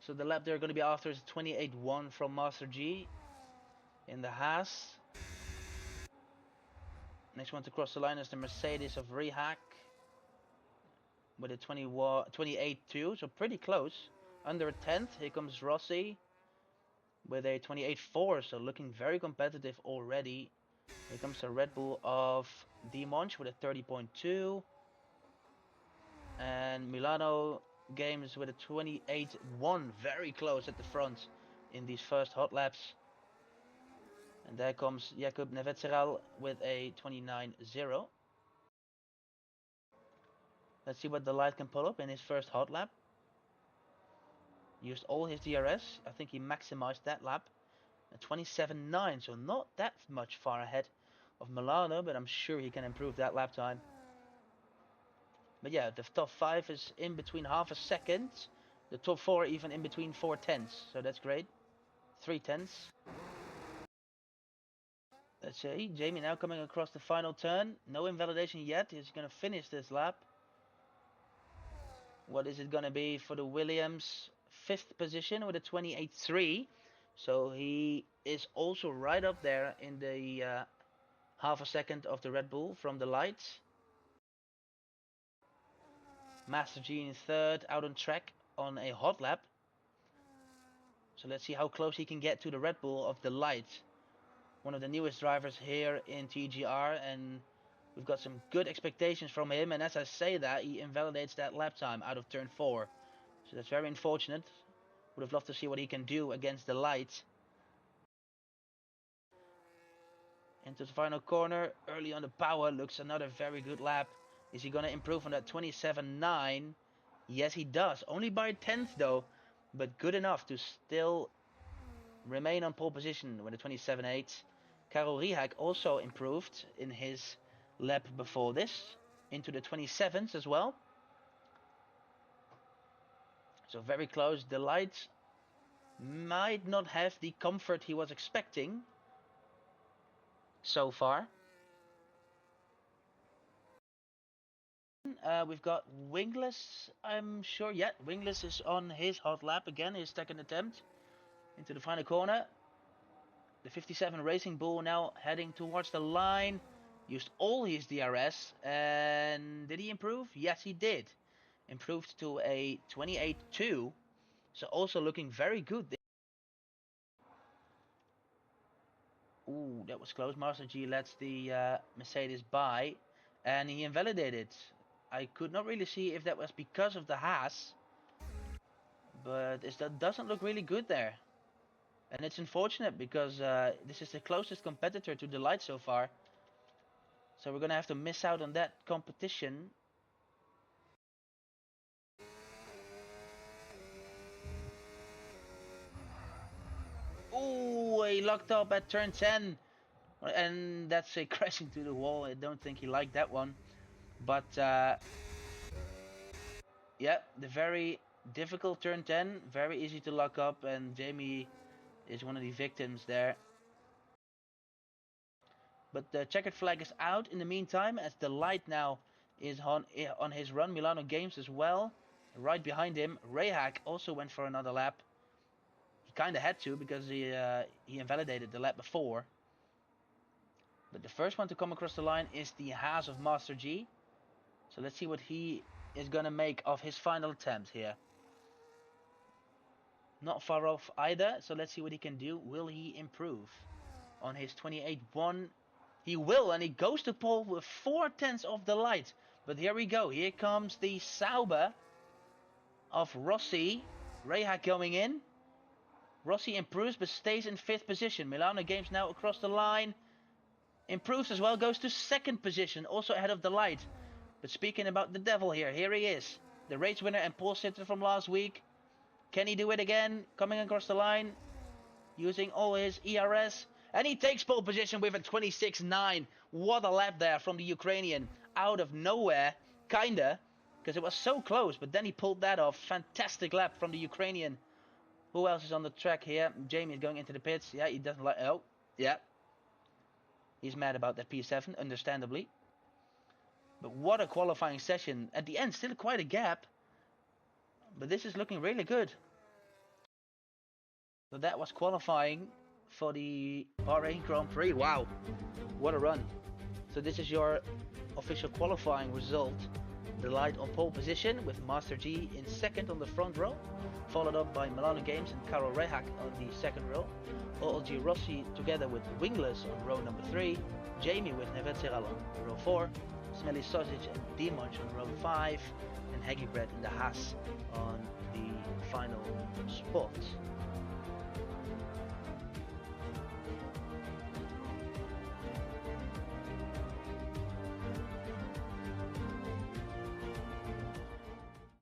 So the lap they're going to be after is 28.1 from Master G in the Haas. Next one to cross the line is the Mercedes of Rehack with a 28.2, so pretty close. Under a tenth, here comes Rossi with a 28.4, so looking very competitive already. Here comes the Red Bull of Dimonch with a 30.2. And Milano Games with a 28.1, very close at the front in these first hot laps. And there comes Jakub Nevetzeral with a 29.0. Let's see what the light can pull up in his first hot lap. Used all his DRS. I think he maximized that lap. A 27.9, so not that much far ahead of Milano, but I'm sure he can improve that lap time. But yeah, the top 5 is in between half a second. The top 4 even in between 4 tenths, so that's great. 3 tenths. Let's see, Jamie now coming across the final turn. No invalidation yet. He's going to finish this lap. What is it going to be for the Williams? 5th position with a 28.3. So he is also right up there in the half a second of the Red Bull from the lights. Master G in 3rd, out on track on a hot lap. So let's see how close he can get to the Red Bull of the lights. One of the newest drivers here in TGR, and we've got some good expectations from him. And as I say that, he invalidates that lap time out of turn 4. So that's very unfortunate. Would have loved to see what he can do against the lights. Into the final corner, early on the power, looks another very good lap. Is he going to improve on that 27.9? Yes, he does. Only by a tenth though, but good enough to still remain on pole position with a 27.8. Karel Rihak also improved in his lap before this, into the 27s as well. So very close. The lights might not have the comfort he was expecting so far. We've got Wingless, I'm sure. Yeah, Wingless is on his hot lap again, his second attempt into the final corner. The 57 Racing Bull now heading towards the line. Used all his DRS, and did he improve? Yes, he did. Improved to a 28.2, so also looking very good. Ooh, that was close. Master G lets the Mercedes by, and he invalidated. I could not really see if that was because of the Haas, but that doesn't look really good there. And it's unfortunate because this is the closest competitor to the light so far. So we're going to have to miss out on that competition. Ooh, he locked up at turn 10. And that's a crashing to the wall. I don't think he liked that one. But yeah, the very difficult turn 10. Very easy to lock up. And Jamie is one of the victims there. But the checkered flag is out in the meantime, as the light now is on his run. Milano Games as well. Right behind him, Rehak also went for another lap. He kind of had to because he invalidated the lap before. But the first one to come across the line is the Haas of Master G. So let's see what he is going to make of his final attempt here. Not far off either, so let's see what he can do. Will he improve on his 28.1? He will, and he goes to pole with 4 tenths of the light. But here we go. Here comes the Sauber of Rossi. Rehak going in. Rossi improves but stays in 5th position. Milano Games now across the line. Improves as well, goes to 2nd position, also ahead of the light. But speaking about the devil here he is. The race winner and pole sitter from last week. Can he do it again? Coming across the line. Using all his ERS. And he takes pole position with a 26.9. What a lap there from the Ukrainian. Out of nowhere, kinda. Because it was so close, but then he pulled that off. Fantastic lap from the Ukrainian. Who else is on the track here? Jamie is going into the pits. Yeah, he doesn't like... Oh, yeah. He's mad about that P7, understandably. But what a qualifying session. At the end, still quite a gap. But this is looking really good. So that was qualifying for the Bahrain Grand Prix. Wow, what a run. So this is your official qualifying result. The light on pole position with Master G in second on the front row, followed up by Milano Games and Karol Rehak on the second row. OLG Rossi together with Wingless on row number 3, Jamie with Nevetzeral on row 4, Smelly Sausage and Dimonch on row 5, and Heggy Bread in the Haas on the final spot.